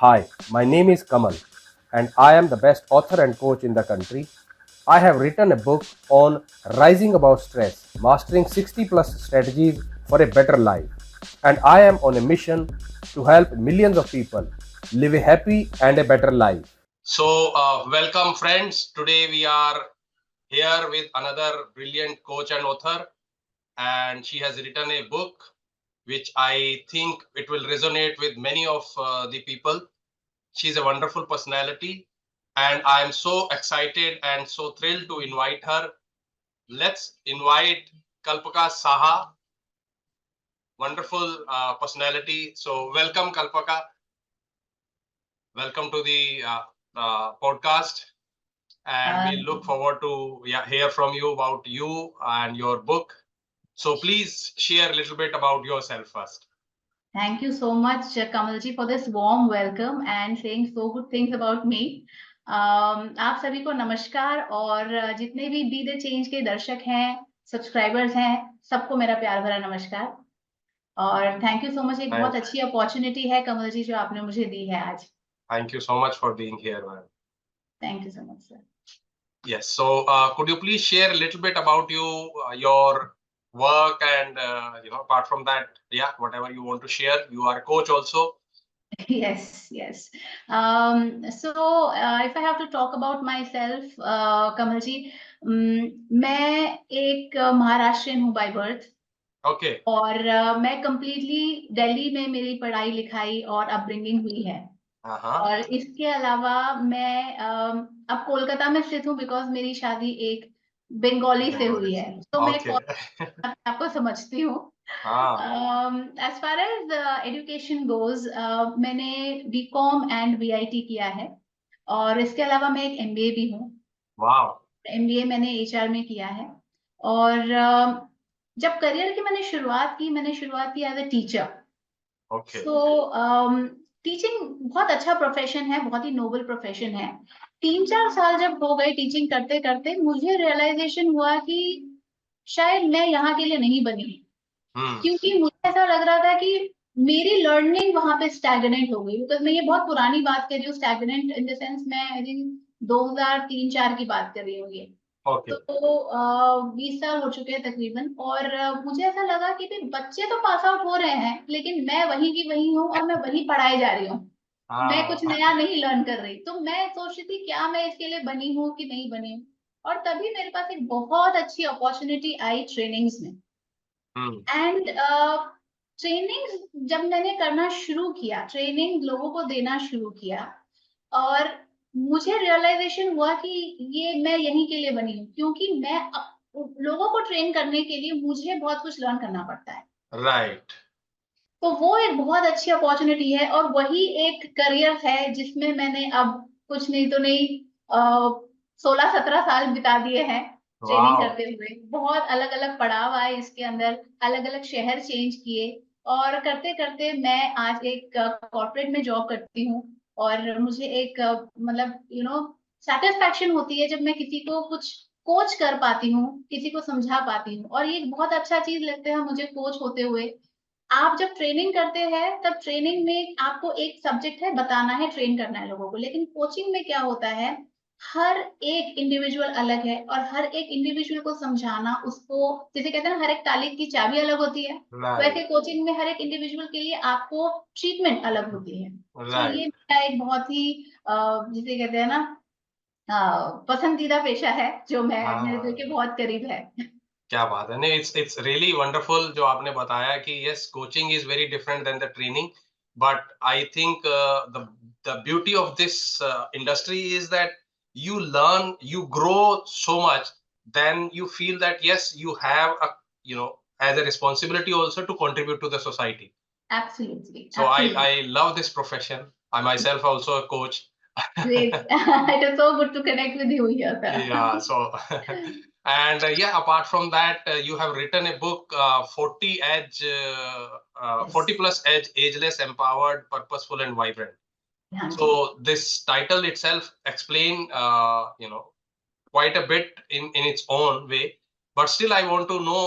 Hi, my name is Kamal, and I am the best author and coach in the country. I have written a book on rising above stress, mastering 60 plus strategies for a better life. And I am on a mission to help millions of people live a happy and a better life. So, welcome, friends. Today we are here with another brilliant coach and author, and she has written a book which I think it will resonate with many of the people. She's a wonderful personality, and I am so excited and so thrilled to invite her. Let's invite Kalpaka Saha, wonderful personality. So, welcome, Kalpaka. Welcome to the podcast. And we look forward to hear from you about you and your book. So please share a little bit about yourself first. Thank you so much, Kamalji, for this warm welcome and saying so good things about me. आप सभी को नमस्कार और जितने भी be the change के दर्शक हैं, सब्सक्राइबर्स हैं, सबको मेरा प्यार भरा नमस्कार और थैंक यू सो मच। एक बहुत अच्छी अपॉर्चुनिटी है कमल जी जो आपने मुझे दी है आज। Thank you so much for being here, man. Thank you so much, sir. Yes. So could you please share a little bit about you, your work, and apart from that, whatever you want to share. You are a coach also. Yes, yes. So if I have to talk about myself, कमल जी, मैं एक महाराष्ट्रियन हूँ by birth. Okay. और मैं completely Delhi में मेरी पढ़ाई लिखाई और अपब्रिंगिंग हुई है। और इसके अलावा मैं अब कोलकाता में स्थित हूँ बिकॉज मेरी शादी एक बंगाली से हुई है, तो मैं आपको समझती हूँ। As far as education goes, मैंने बीकॉम एंड बीआईटी किया है और इसके अलावा मैं एक एमबीए भी हूँ। एमबीए मैंने एचआर में किया है और जब करियर की मैंने शुरुआत की as a teacher. So teaching बहुत अच्छा प्रोफेशन है, बहुत ही नोबल प्रोफेशन है। 3-4 साल जब हो गए टीचिंग करते करते मुझे रियलाइजेशन हुआ कि शायद मैं यहाँ के लिए नहीं बनी, क्योंकि मुझे ऐसा लग रहा था कि मेरी लर्निंग वहां पे स्टैग्नेंट हो गई। बिकॉज मैं ये बहुत पुरानी बात कर रही हूँ, स्टैग्नेंट इन द सेंस मैं आई थिंक 2003-4 की बात कर रही हूँ ये। तो 20 साल हो चुके हैं तकरीबन और मुझे ऐसा लगा कि भाई बच्चे तो पास आउट हो रहे हैं लेकिन मैं वहीं की वहीं हूँ और मैं वहीं पढ़ाई जा रही हूँ। मैं कुछ नया नहीं लर्न कर रही, तो मैं सोच रही थी क्या मैं इसके लिए बनी हूँ कि नहीं बनी हूँ। और तभी मेरे पास एक बहुत अच्छी अपॉर्चुनिटी आई ट्रेनिंग्स में। एंड ट्रेनिंग जब मैंने करना शुरू किया, ट्रेनिंग लोगों को देना शुरू किया और मुझे रियलाइजेशन हुआ कि ये मैं यहीं के लिए बनी हूँ, क्योंकि मैं लोगों को ट्रेन करने के लिए मुझे बहुत कुछ लर्न करना पड़ता है। राइट। तो वो एक बहुत अच्छी अपॉर्चुनिटी है और वही एक करियर है जिसमें मैंने अब कुछ नहीं तो नहीं 16-17 साल बिता दिए हैं ट्रेनिंग करते हुए। बहुत अलग अलग पड़ाव आए इसके अंदर, अलग अलग शहर चेंज किए और करते करते मैं आज एक कॉर्पोरेट में जॉब करती हूँ और मुझे एक मतलब सेटिस्फैक्शन होती है जब मैं किसी को कुछ कोच कर पाती हूँ, किसी को समझा पाती हूँ। और ये बहुत अच्छा चीज लगता है मुझे कोच होते हुए। आप जब ट्रेनिंग करते हैं तब ट्रेनिंग में आपको एक सब्जेक्ट है, बताना है, ट्रेन करना है लोगों को। लेकिन कोचिंग में क्या होता है, हर एक इंडिविजुअल अलग है और हर एक इंडिविजुअल को समझाना, उसको जैसे कहते हैं ना हर एक ताली की चाबी अलग होती है, वैसे कोचिंग में हर एक इंडिविजुअल के लिए आपको ट्रीटमेंट अलग होती है। तो ये मेरा एक बहुत ही जिसे कहते हैं ना पसंदीदा पेशा है जो मैं मेरे दिल के बहुत करीब है। क्या बात है। नहीं, इट्स रियली वंडरफुल जो आपने बताया कि yes, coaching is very different than the training, but I think the beauty of this industry is that you learn, you grow so much, then you feel that yes, you have a as a responsibility also to contribute to the society. Absolutely. So I love this profession. I myself also a coach. Great. It is so good to connect with you here, sir. Yeah, so and apart from that, you have written a book, 40 plus edge, ageless, empowered, purposeful, and vibrant. So this title itself explain quite a bit in its own way, but still I want to know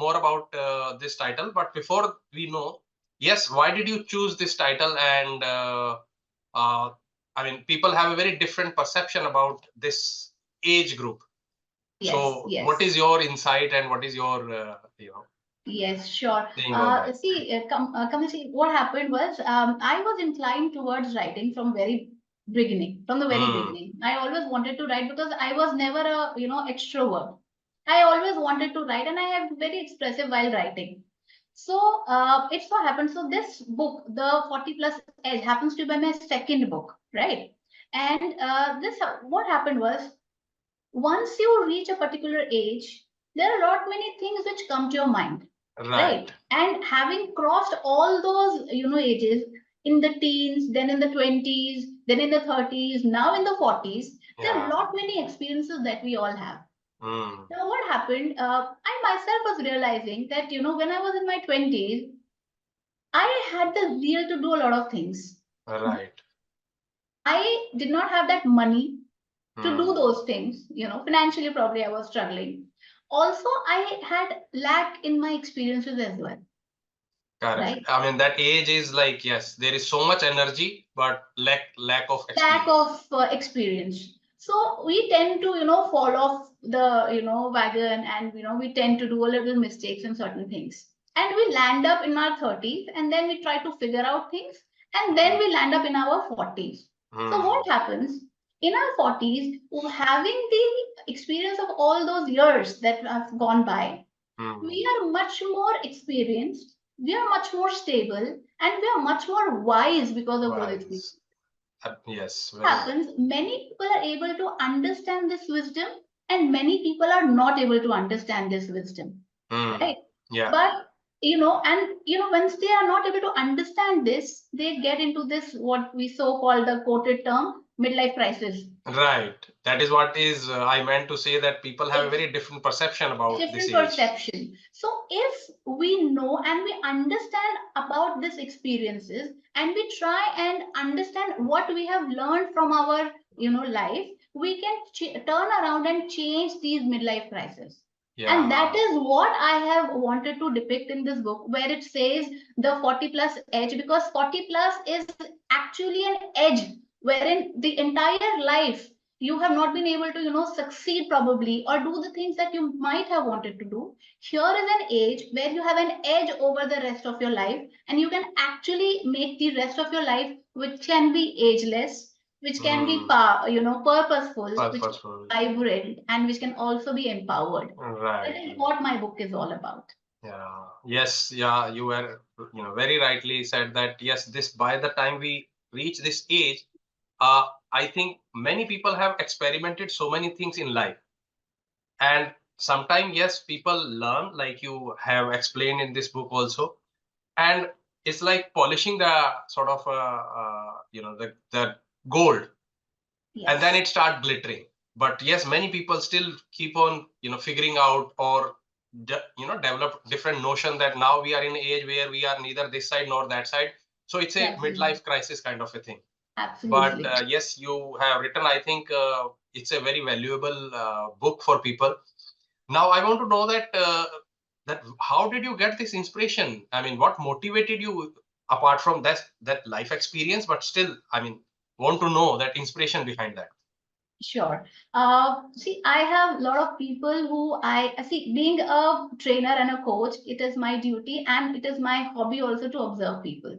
more about this title. But before we know, yes, why did you choose this title, and I mean, people have a very different perception about this age group. Yes, So, yes. what is your insight and what is your, Yes, sure. thing on that? Kamal, see, what happened was, I was inclined towards writing from the very beginning. I always wanted to write because I was never a, extrovert. I always wanted to write, and I am very expressive while writing. So, it so happened. So this book, the 40 Plus Edge, happens to be my second book, right? And what happened was, once you reach a particular age, there are a lot many things which come to your mind, right? And having crossed all those, ages, in the teens, then in the 20s, then in the 30s, now in the 40s, there are a lot many experiences that we all have. Now, what happened? I myself was realizing that, when I was in my 20s, I had the zeal to do a lot of things. Right. I did not have that money to do those things. Financially, probably I was struggling. Also, I had lack in my experiences as well. Correct. Right? I mean, that age is like, yes, there is so much energy, but lack of experience. Lack of experience. So we tend to, fall off the, wagon, and, we tend to do a little mistakes in certain things. And we land up in our 30s, and then we try to figure out things, and then we land up in our 40s. So what happens? In our 40s, having the experience of all those years that have gone by, we are much more experienced, we are much more stable, and we are much more wise because of those experiences. Yes. What happens? Many people are able to understand this wisdom, and many people are not able to understand this wisdom. Right? Yeah. But once they are not able to understand this, they get into this, what we so call the quoted term, midlife crisis. Right. That is what is I meant to say, that people have a very different perception about this age. Perception. So if we know and we understand about these experiences, and we try and understand what we have learned from our, life, we can turn around and change these midlife crises. Yeah. And that is what I have wanted to depict in this book, where it says the 40 plus edge, because 40 plus is actually an edge wherein the entire life you have not been able to, succeed probably, or do the things that you might have wanted to do. Here is an age where you have an edge over the rest of your life, and you can actually make the rest of your life, which can be ageless, which can be purposeful, which is vibrant, and which can also be empowered. Right. That is what my book is all about. Yeah. Yes. Yeah. You were, very rightly said that, yes, this, by the time we reach this age, I think many people have experimented so many things in life. And sometimes, yes, people learn, like you have explained in this book also. And it's like polishing the sort of, the gold. Yes. And then it start glittering. But yes, many people still keep on, figuring out, or, develop different notion that now we are in an age where we are neither this side nor that side. So it's a midlife crisis kind of a thing. Absolutely. But yes, you have written, I think it's a very valuable book for people. Now, I want to know that how did you get this inspiration? I mean, what motivated you apart from that life experience? But still, I mean, want to know that inspiration behind that. Sure. See, I have a lot of people who I see. Being a trainer and a coach, it is my duty, and it is my hobby also to observe people.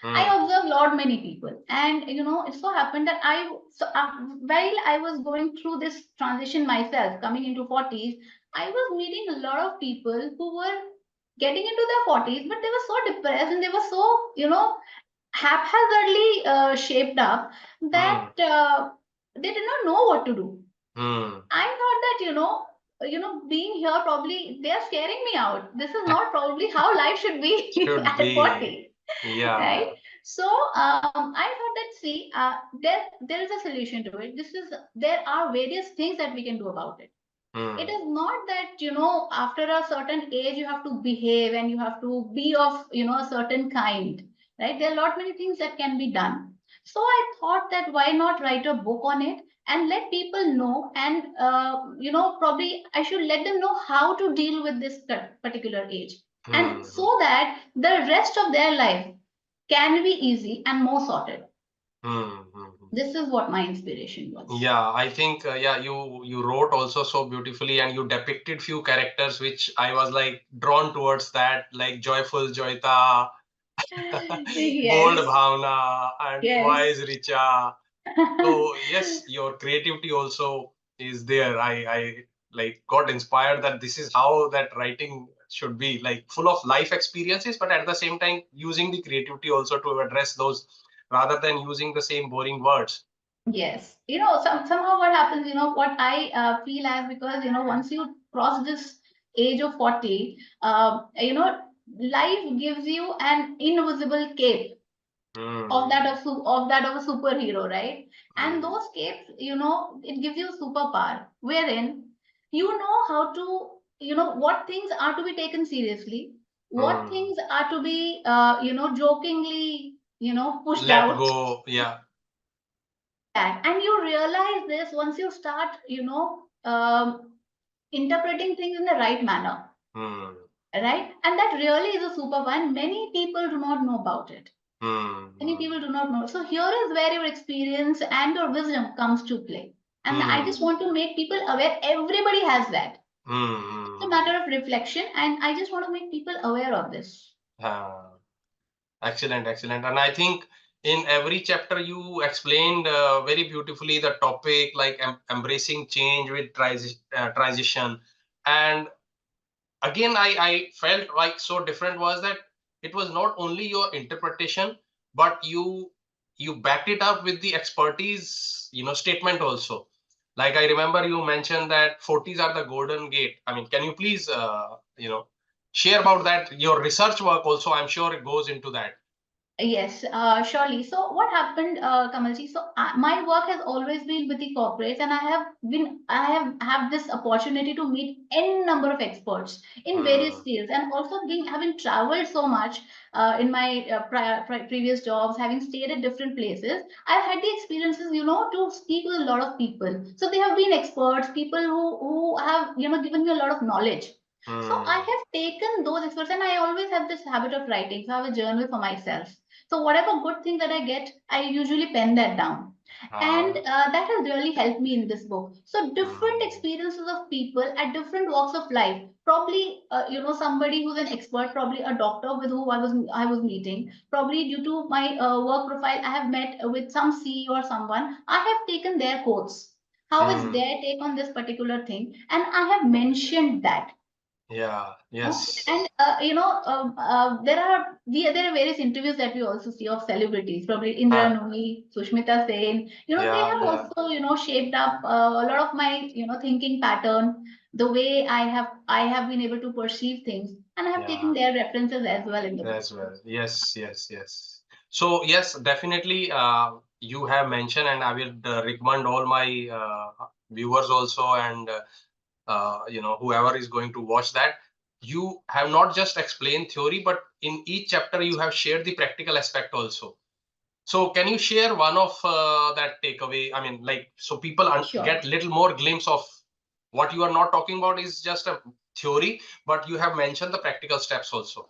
I observe a lot many people, and it so happened that while I was going through this transition myself, coming into 40s, I was meeting a lot of people who were getting into their 40s, but they were so depressed, and they were so haphazardly shaped up that they did not know what to do. I thought that being here, probably they are scaring me out. This is not probably how life should be at 40. Yeah. Right. So I thought that, see, there is a solution to it. There are various things that we can do about it. It is not that after a certain age you have to behave and you have to be of a certain kind, right? There are a lot many things that can be done. So I thought that why not write a book on it and let people know, and probably I should let them know how to deal with this particular age, and so that the rest of their life can be easy and more sorted. This is what my inspiration was. Yeah, I think you wrote also so beautifully, and you depicted few characters which I was like drawn towards that, like joyful Joyita, bold Yes, Bhavna, and yes. wise Richa. So yes, your creativity also is there. I like got inspired that this is how that writing should be, like full of life experiences, but at the same time using the creativity also to address those rather than using the same boring words. Yes, somehow what happens, what I feel as, because once you cross this age of 40, life gives you an invisible cape of that of a superhero, right? And those capes, it gives you superpower, wherein you know how to, what things are to be taken seriously, what things are to be, jokingly, pushed Let out. go, yeah. That, and you realize this once you start, interpreting things in the right manner, right? And that really is a superpower, and many people do not know about it. Many people do not know. So here is where your experience and your wisdom comes to play. And I just want to make people aware. Everybody has that. It's a matter of reflection, and I just want to make people aware of this. Excellent, excellent. And I think in every chapter you explained very beautifully the topic, like embracing change with transition. And again, I felt like so different was that it was not only your interpretation, but you backed it up with the expertise, statement also. Like I remember you mentioned that 40s are the golden gate. I mean, can you please, share about that? Your research work also, I'm sure it goes into that. Yes, surely. So what happened, Kamalji? So my work has always been with the corporates, and I have this opportunity to meet n number of experts in various fields, and also having traveled so much in my previous jobs, having stayed at different places, I've had the experiences, to speak with a lot of people. So they have been experts, people who have given me a lot of knowledge. So I have taken those experts, and I always have this habit of writing. So I have a journal for myself. So whatever good thing that I get, I usually pen that down. And that has really helped me in this book. So different experiences of people at different walks of life. Probably, somebody who's an expert, probably a doctor with who I was meeting. Probably due to my work profile, I have met with some CEO or someone. I have taken their quotes. How is their take on this particular thing? And I have mentioned that. Yeah, yes. And there are various interviews that we also see of celebrities, probably Indra Nooyi, Sushmita Sen. They Yeah, have yeah, also shaped up a lot of my thinking pattern, the way I have been able to perceive things, and I have taken yeah. their references as well in the book. As well. Yes, yes, yes. So yes, definitely. You have mentioned, and I will recommend all my viewers also, and whoever is going to watch that. You have not just explained theory, but in each chapter you have shared the practical aspect also. So can you share one of that takeaway? I mean, like, so people Sure. get little more glimpse of what you are not talking about is just a theory, but you have mentioned the practical steps also.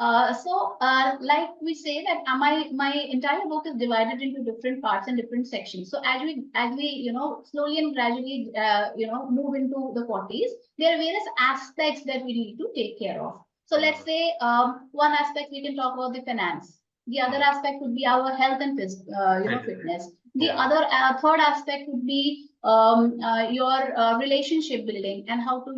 Like we say that my entire book is divided into different parts and different sections. So as we slowly and gradually move into the 40s, there are various aspects that we need to take care of. So let's say one aspect we can talk about the finance. The other aspect would be our health and fitness. The other third aspect would be your relationship building and how to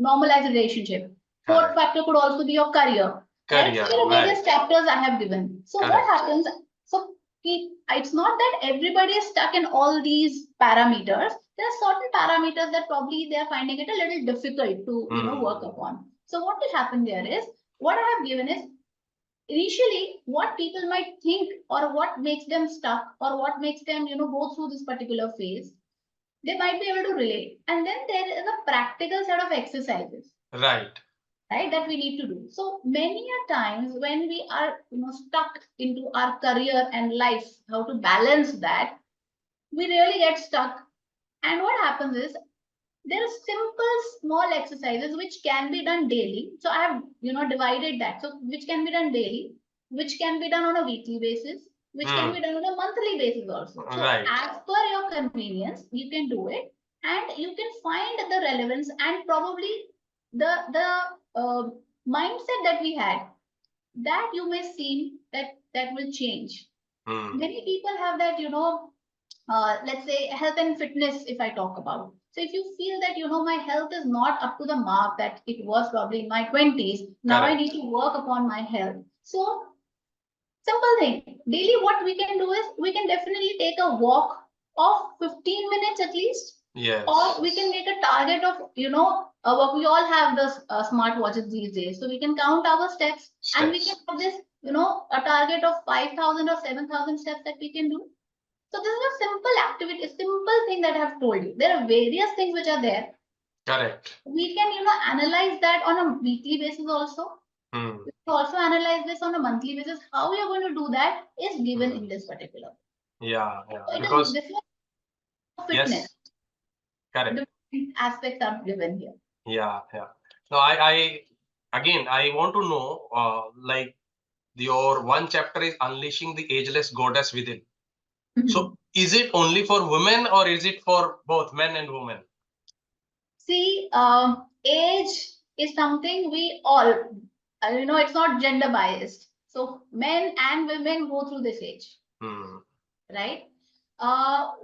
normalize relationship. Fourth factor could also be your career, right? So Career, there are various right. chapters I have given. So what Correct. happens? So it's not that everybody is stuck in all these parameters. There are certain parameters that probably they are finding it a little difficult to work upon. So what will happen there is, what I have given is initially what people might think, or what makes them stuck, or what makes them go through this particular phase. They might be able to relate, and then there is a practical set of exercises, Right. right, that we need to do. So many a times when we are stuck into our career and life, how to balance that, we really get stuck. And what happens is, there are simple small exercises which can be done daily. So I have divided that, so which can be done daily. which can be done on a weekly basis, which can be done on a monthly basis also. So Right. as per your convenience, you can do it, and you can find the relevance and probably the mindset that we had, that you may seem that will change. Many people have that, let's say health and fitness, if I talk about. So if you feel that, my health is not up to the mark that it was probably in my 20s, now I Correct. need to work upon my health. So simple thing, daily what we can do is we can definitely take a walk of 15 minutes at least. Yes. Or we can make a target of, we all have the smart watches these days. So we can count our steps, and we can have this, a target of 5,000 or 7,000 steps that we can do. So this is a simple activity, a simple thing that I have told you. There are various things which are there. Correct. We can, analyze that on a weekly basis also. We can also analyze this on a monthly basis. How we are going to do that is given in this particular. Yeah. So Because this is yes. fitness. Correct. Different aspects are given here. Yeah. No, I again, I want to know, like your one chapter is unleashing the ageless goddess within. So is it only for women, or is it for both men and women? See, age is something we all, it's not gender biased. So men and women go through this age, right?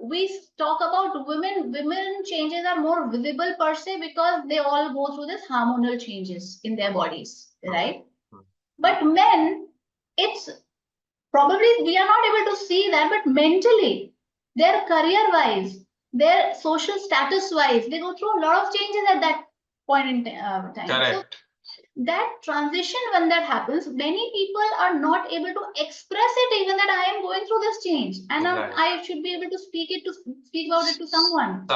We talk about women. Women changes are more visible per se because they all go through this hormonal changes in their bodies, right? But men, it's probably we are not able to see that, but mentally, their career wise, their social status wise, they go through a lot of changes at that point in time. Correct. So that transition, when that happens, many people are not able to express it even that I am going through this change, and I should be able to speak about it to someone.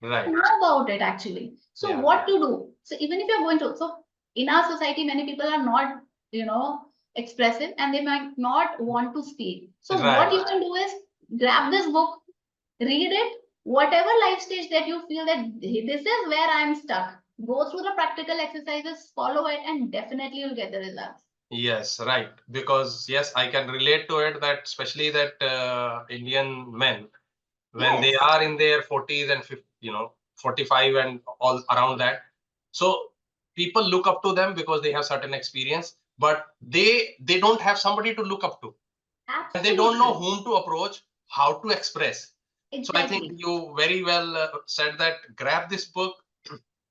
Right. Know about it actually. So what to do? So even if you're going to, so in our society, many people are not, expressive, and they might not want to speak. So what you can do is grab this book, read it, whatever life stage that you feel that this is where I'm stuck. Go through the practical exercises, follow it, and definitely you'll get the results. Yes, right. Because yes, I can relate to it, that especially that Indian men, when they are in their 40s and 50, 45 and all around that. So people look up to them because they have certain experience, but they don't have somebody to look up to. Absolutely. And they don't know whom to approach, how to express. Exactly. So I think you very well said that grab this book.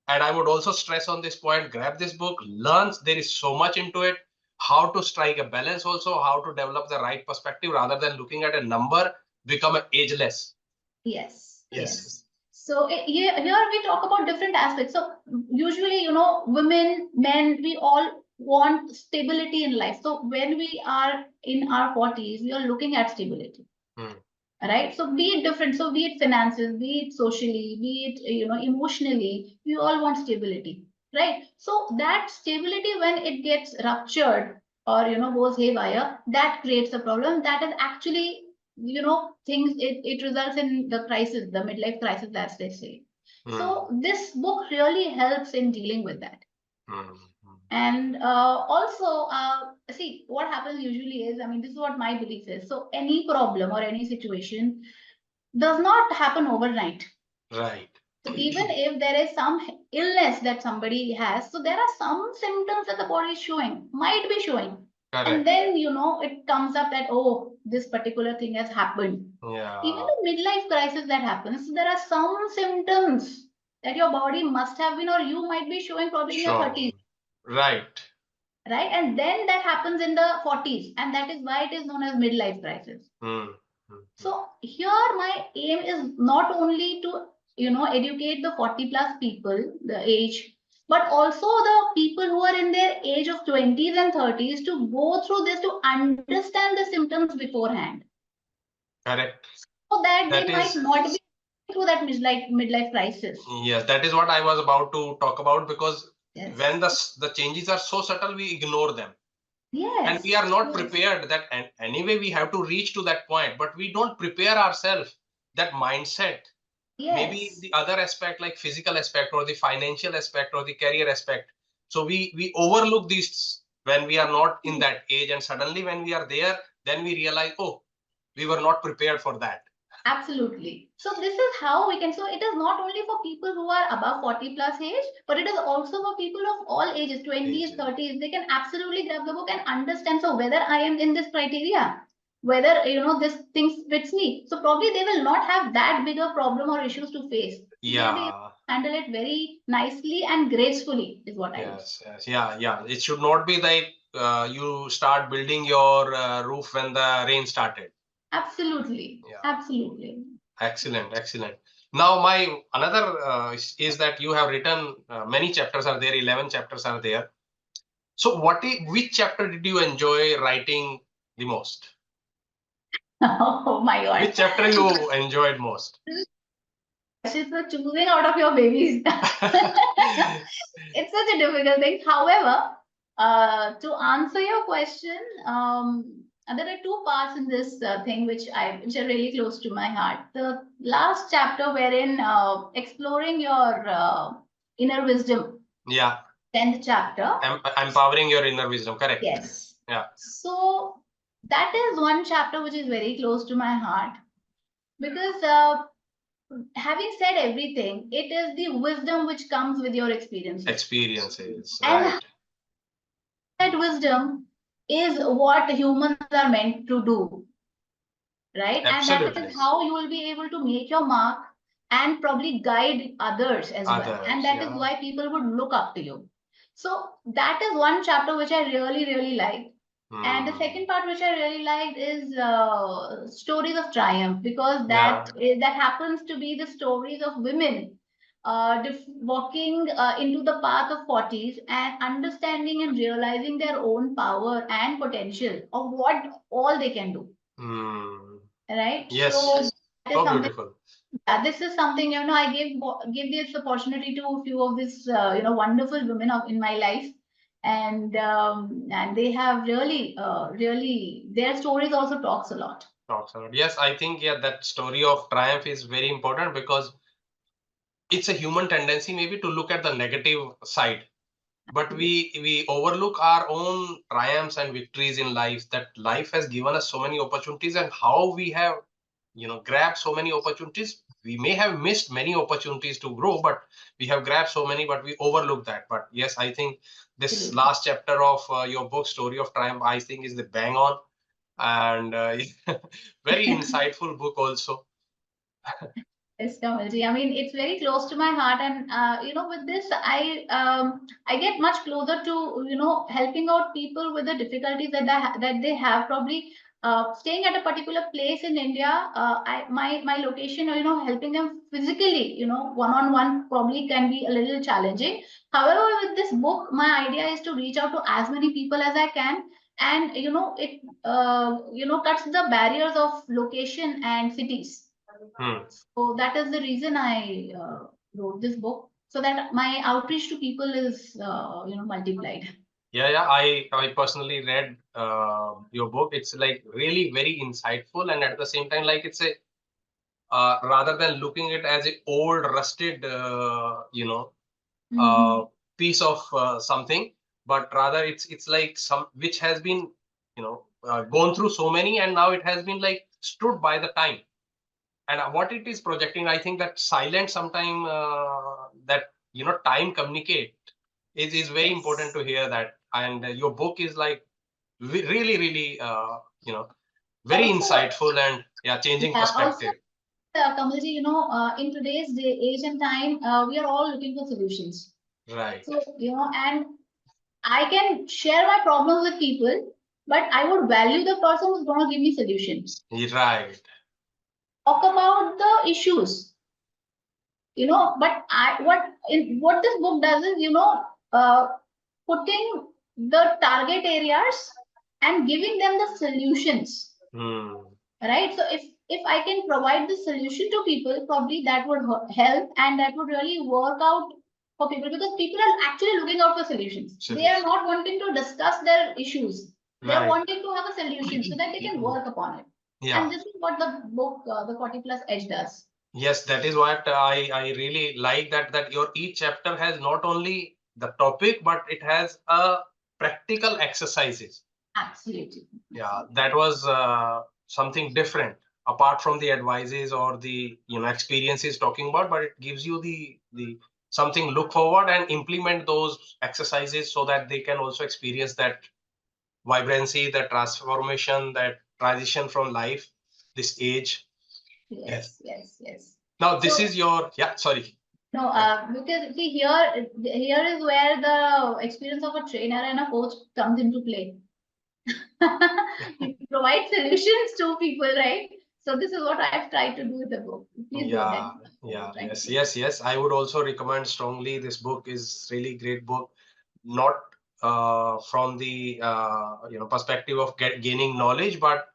And I would also stress on this point, grab this book, learn, there is so much into it, how to strike a balance also, how to develop the right perspective rather than looking at a number, become ageless. Yes. So here we talk about different aspects. So usually, women, men, we all want stability in life. So when we are in our 40s, we are looking at stability. Right? So be it different. So be it finances, be it socially, be it, emotionally, we all want stability. Right? So that stability, when it gets ruptured or, goes haywire, that creates a problem. That is actually, things, it results in the crisis, the midlife crisis, as they say. So this book really helps in dealing with that. And also, see, what happens usually is, this is what my belief is. So any problem or any situation does not happen overnight. Right. So even if there is some illness that somebody has, so there are some symptoms that the body is showing, might be showing. Correct. And then, it comes up that, oh, this particular thing has happened. Yeah. Even the midlife crisis that happens, there are some symptoms that your body must have been, or you might be showing probably in your 30s. Right. Right. And then that happens in the 40s. And that is why it is known as midlife crisis. So here my aim is not only to, educate the 40 plus people, the age, but also the people who are in their age of 20s and 30s to go through this, to understand the symptoms beforehand. Correct. So that they might not be through that midlife crisis. Yes, that is what I was about to talk about, because when the changes are so subtle, we ignore them. Yes. And we are not prepared that, and anyway, we have to reach to that point, but we don't prepare ourselves, that mindset. Yes. Maybe the other aspect, like physical aspect or the financial aspect or the career aspect. So we overlook these when we are not in that age, and suddenly when we are there, then we realize, oh, we were not prepared for that. Absolutely. So this is how we can, so it is not only for people who are above 40 plus age, but it is also for people of all ages, 20s, 30s. They can absolutely grab the book and understand. So whether I am in this criteria, whether, this thing fits me. So probably they will not have that bigger problem or issues to face. They'll be able to handle it very nicely and gracefully is what I would say. Yes, yeah. It should not be like you start building your roof when the rain started. Absolutely. Yeah. Absolutely. Excellent. Now, my another is that you have written many chapters are there, 11 chapters are there. So, which chapter did you enjoy writing the most? Oh my God. Which chapter you enjoyed most? It's the choosing out of your babies. It's such a difficult thing. However, to answer your question, there are two parts in this thing which are really close to my heart. The last chapter, wherein exploring your inner wisdom. Yeah. 10th chapter. Empowering your inner wisdom. Correct. Yes. Yeah. So that is one chapter which is very close to my heart because. Having said everything, it is the wisdom which comes with your experiences. Right. And that wisdom is what humans are meant to do, right? Absolutely. And that is how you will be able to make your mark and probably guide others as well. And that is why people would look up to you. So that is one chapter which I really, really liked. And the second part which I really liked is stories of triumph, because that happens to be the stories of women walking into the path of 40s and understanding and realizing their own power and potential of what all they can do. Right? Yes. So beautiful. Yeah, this is something, I give this opportunity to a few of these wonderful women in my life, and they have really their stories also talks a lot. Yes, I think that story of triumph is very important because it's a human tendency maybe to look at the negative side, but we overlook our own triumphs and victories in life, that life has given us so many opportunities, and how we have grabbed so many opportunities. We may have missed many opportunities to grow, but we have grabbed so many, but we overlook that. But yes, I think this last chapter of your book, Story of Triumph, I think is the bang on, and very insightful book also. Yes, Kamal-ji. I mean, it's very close to my heart, and with this, I get much closer to helping out people with the difficulties that they have. Probably staying at a particular place in India, my location, helping them physically, one-on-one probably can be a little challenging. However, with this book, my idea is to reach out to as many people as I can, and it cuts the barriers of location and cities. So that is the reason I wrote this book, so that my outreach to people is multiplied. Yeah. I personally read your book. It's like really very insightful, and at the same time, like it's a rather than looking it as a old rusted piece of something, but rather it's like some which has been gone through so many, and now it has been like stood by the time. And what it is projecting, I think that silent sometime that time communicate is very important to hear that. And your book is like really very insightful and changing perspective. Also, Kamalji, in today's age and time, we are all looking for solutions. Right. So, and I can share my problems with people, but I would value the person who's going to give me solutions. Right. Talk about the issues, but what this book does is, putting the target areas and giving them the solutions. Right? So if I can provide the solution to people, probably that would help, and that would really work out for people, because people are actually looking out for solutions. They are not wanting to discuss their issues. They are wanting to have a solution so that they can work upon it. Yeah. And this is what the book, the 40 Plus Edge does. Yes, that is what I really like, that your each chapter has not only the topic, but it has a practical exercises. Absolutely. Yeah, that was something different apart from the advices or the experiences talking about, but it gives you the something look forward and implement those exercises so that they can also experience that vibrancy, that transformation, that transition from life, this age. Yes. Now this So- is your sorry. No, because see here is where the experience of a trainer and a coach comes into play. You provide solutions to people, right? So this is what I've tried to do with the book. Please go ahead. Yes. I would also recommend strongly. This book is really great book, not from the perspective of gaining knowledge, but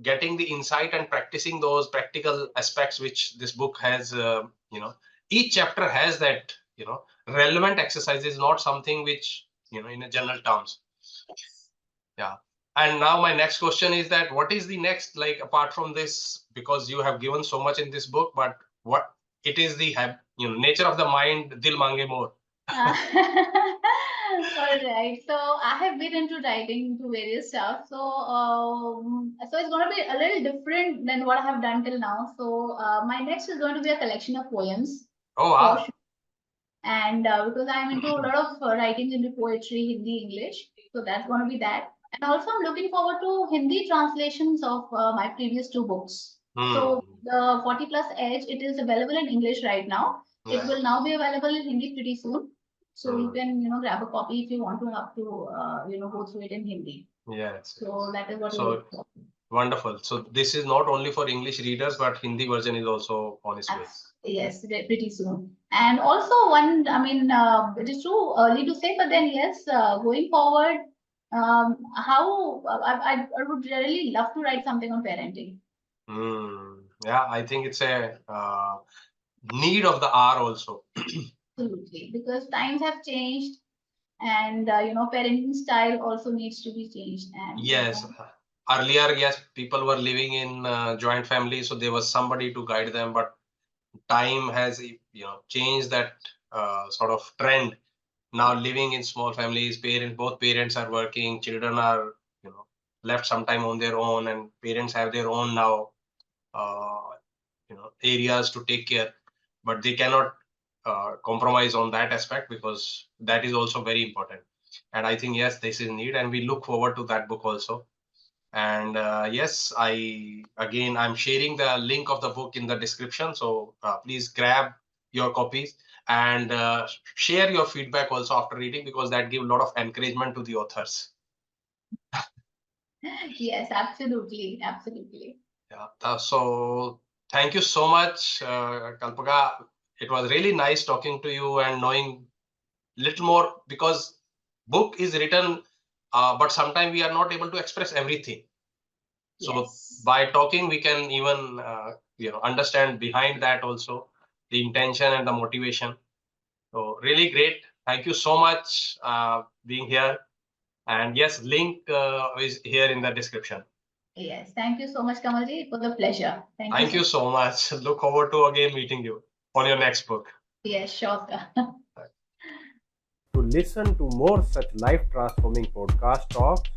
getting the insight and practicing those practical aspects which this book has. Each chapter has that relevant exercises, not something which in a general terms. Yeah. And now my next question is that what is the next, like apart from this, because you have given so much in this book, but what it is the nature of the mind, dil mange more. All right. So I have been into writing into various stuff. So it's going to be a little different than what I have done till now. So my next is going to be a collection of poems. Oh wow. For sure. And because I'm into a lot of writing into poetry, Hindi, English. So that's going to be that. And also I'm looking forward to Hindi translations of my previous two books. So the 40 Plus Edge, it is available in English right now. It will now be available in Hindi pretty soon. So you can, grab a copy if you want to have to, go through it in Hindi. Yes. So that is what. So wonderful. So this is not only for English readers, but Hindi version is also on its way. Yes, pretty soon. And also it is too early to say, but then yes, going forward, how I would really love to write something on parenting. Yeah, I think it's a need of the hour also. Absolutely, because times have changed, and parenting style also needs to be changed. And yes, earlier, yes, people were living in joint families, so there was somebody to guide them. But time has changed that sort of trend. Now living in small families, both parents are working, children are left sometime on their own, and parents have their own now areas to take care, but they cannot compromise on that aspect because that is also very important. And I think yes, this is need, and we look forward to that book also. And yes, I'm sharing the link of the book in the description, so please grab your copies and share your feedback also after reading, because that gives a lot of encouragement to the authors. Yes, absolutely. Yeah. So thank you so much, Kalpaka. It was really nice talking to you and knowing little more, because book is written, but sometimes we are not able to express everything. So by talking, we can even understand behind that also the intention and the motivation. So really great. Thank you so much being here. And yes, link is here in the description. Yes, thank you so much, Kamal-ji. It was a pleasure. Thank you so much. Look forward to again meeting you on your next book. Yes, sure. To listen to more such life transforming podcast talks,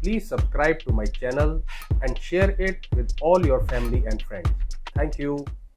please subscribe to my channel and share it with all your family and friends. Thank you.